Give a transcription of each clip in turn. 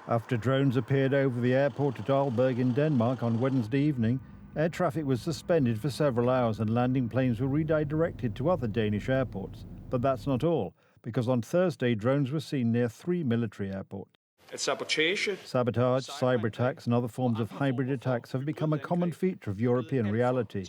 After drones appeared over the airport at Aalborg in Denmark on Wednesday evening, air traffic was suspended for several hours and landing planes were redirected to other Danish airports. But that's not all, because on Thursday drones were seen near 3 military airports. Sabotage, cyber attacks and other forms of hybrid attacks have become a common feature of European reality.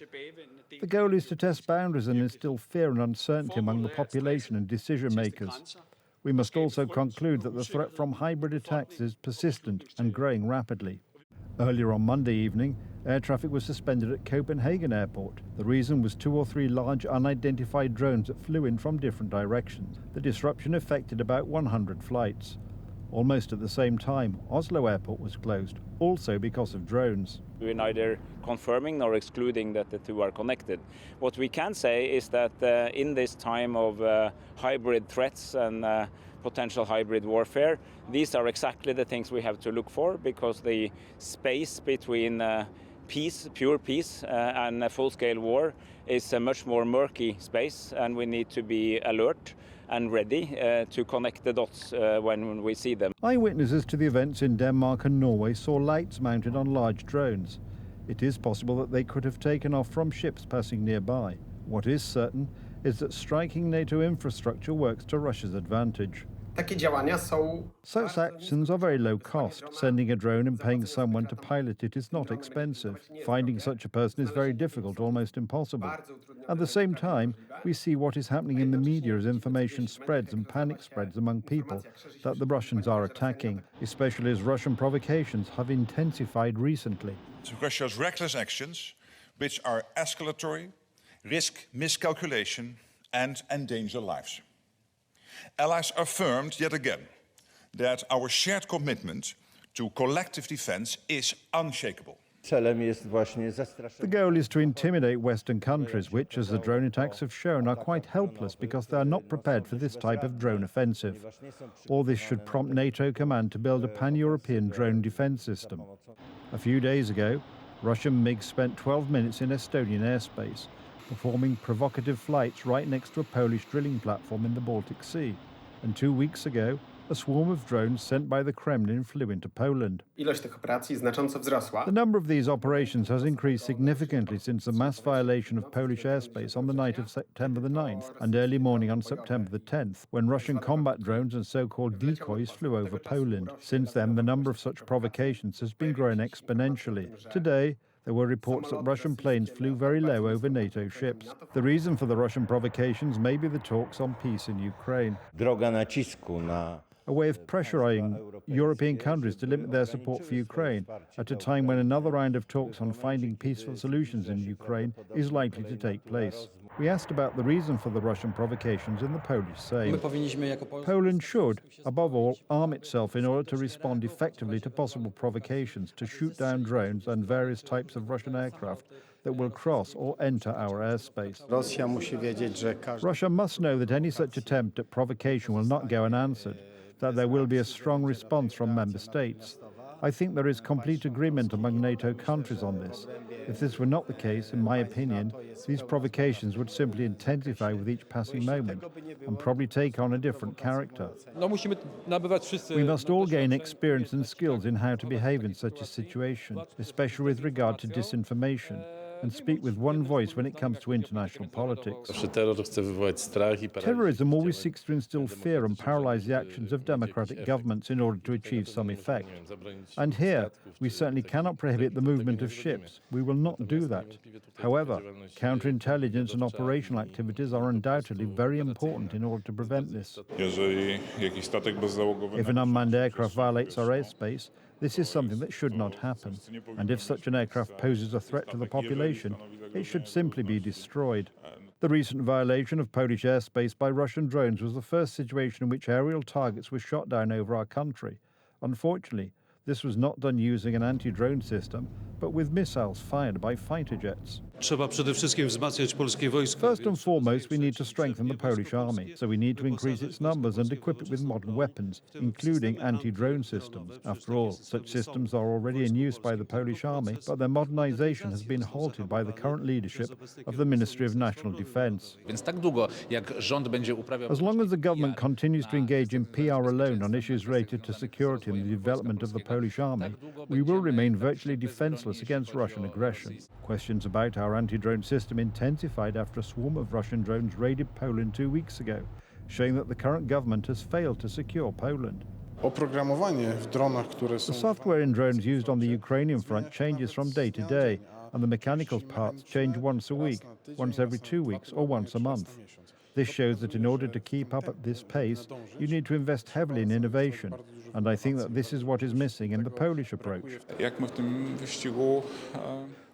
The goal is to test boundaries and instill fear and uncertainty among the population and decision makers. We must also conclude that the threat from hybrid attacks is persistent and growing rapidly. Earlier on Monday evening, air traffic was suspended at Copenhagen Airport. The reason was 2 or 3 large unidentified drones that flew in from different directions. The disruption affected about 100 flights. Almost at the same time, Oslo Airport was closed, also because of drones. We're neither confirming nor excluding that the two are connected. What we can say is that in this time of hybrid threats and potential hybrid warfare, these are exactly the things we have to look for, because the space between peace, pure peace, and a full-scale war is a much more murky space, and we need to be alert and ready to connect the dots when we see them. Eyewitnesses to the events in Denmark and Norway saw lights mounted on large drones. It is possible that they could have taken off from ships passing nearby. What is certain is that striking NATO infrastructure works to Russia's advantage. Such actions are very low cost. Sending a drone and paying someone to pilot it is not expensive. Finding such a person is very difficult, almost impossible. At the same time, we see what is happening in the media as information spreads and panic spreads among people that the Russians are attacking, especially as Russian provocations have intensified recently. Russia's reckless actions, which are escalatory, risk miscalculation and endanger lives. Allies affirmed yet again that our shared commitment to collective defense is unshakable. The goal is to intimidate Western countries, which, as the drone attacks have shown, are quite helpless because they are not prepared for this type of drone offensive. All this should prompt NATO command to build a pan-European drone defense system. A few days ago, Russian MiGs spent 12 minutes in Estonian airspace, performing provocative flights right next to a Polish drilling platform in the Baltic Sea. And 2 weeks ago, a swarm of drones sent by the Kremlin flew into Poland. The number of these operations has increased significantly since the mass violation of Polish airspace on the night of September the 9th and early morning on September the 10th, when Russian combat drones and so-called decoys flew over Poland. Since then, the number of such provocations has been growing exponentially. Today, there were reports that Russian planes flew very low over NATO ships. The reason for the Russian provocations may be the talks on peace in Ukraine. A way of pressuring European countries to limit their support for Ukraine at a time when another round of talks on finding peaceful solutions in Ukraine is likely to take place. We asked about the reason for the Russian provocations in the Polish Sejm. Poland should, above all, arm itself in order to respond effectively to possible provocations to shoot down drones and various types of Russian aircraft that will cross or enter our airspace. Russia must know that any such attempt at provocation will not go unanswered, that there will be a strong response from member states. I think there is complete agreement among NATO countries on this. If this were not the case, in my opinion, these provocations would simply intensify with each passing moment and probably take on a different character. We must all gain experience and skills in how to behave in such a situation, especially with regard to disinformation, and speak with one voice when it comes to international politics. Terrorism always seeks to instill fear and paralyze the actions of democratic governments in order to achieve some effect. And here, we certainly cannot prohibit the movement of ships. We will not do that. However, counterintelligence and operational activities are undoubtedly very important in order to prevent this. If an unmanned aircraft violates our airspace, this is something that should not happen, and if such an aircraft poses a threat to the population, it should simply be destroyed. The recent violation of Polish airspace by Russian drones was the first situation in which aerial targets were shot down over our country. Unfortunately, this was not done using an anti-drone system, but with missiles fired by fighter jets. Trzeba przede wszystkim wzmacniać polskie wojsko. First and foremost, we need to strengthen the Polish army, so we need to increase its numbers and equip it with modern weapons, including anti-drone systems. After all, such systems are already in use by the Polish army, but their modernization has been halted by the current leadership of the Ministry of National Defense. Więc tak długo, jak rząd będzie uprawiał... As long as the government continues to engage in PR alone on issues related to security and the development of the Polish army, we will remain virtually defenseless against Russian aggression. Questions about our anti-drone system intensified after a swarm of Russian drones raided Poland 2 weeks ago, showing that the current government has failed to secure Poland. The software in drones used on the Ukrainian front changes from day to day, and the mechanical parts change once a week, once every 2 weeks, or once a month. This shows that in order to keep up at this pace, you need to invest heavily in innovation, and I think that this is what is missing in the Polish approach.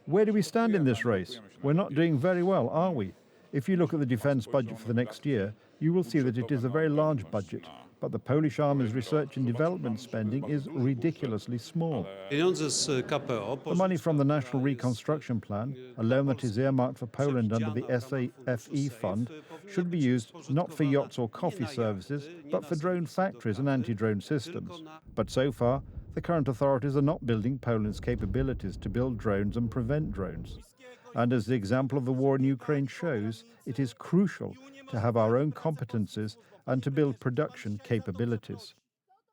Where do we stand in this race? We're not doing very well, are we? If you look at the defence budget for the next year, you will see that it is a very large budget, but the Polish army's research and development spending is ridiculously small. The money from the National Reconstruction Plan, a loan that is earmarked for Poland under the SAFE fund, should be used not for yachts or coffee services, but for drone factories and anti-drone systems. But so far, the current authorities are not building Poland's capabilities to build drones and prevent drones. And as the example of the war in Ukraine shows, it is crucial to have our own competencies and to build production capabilities.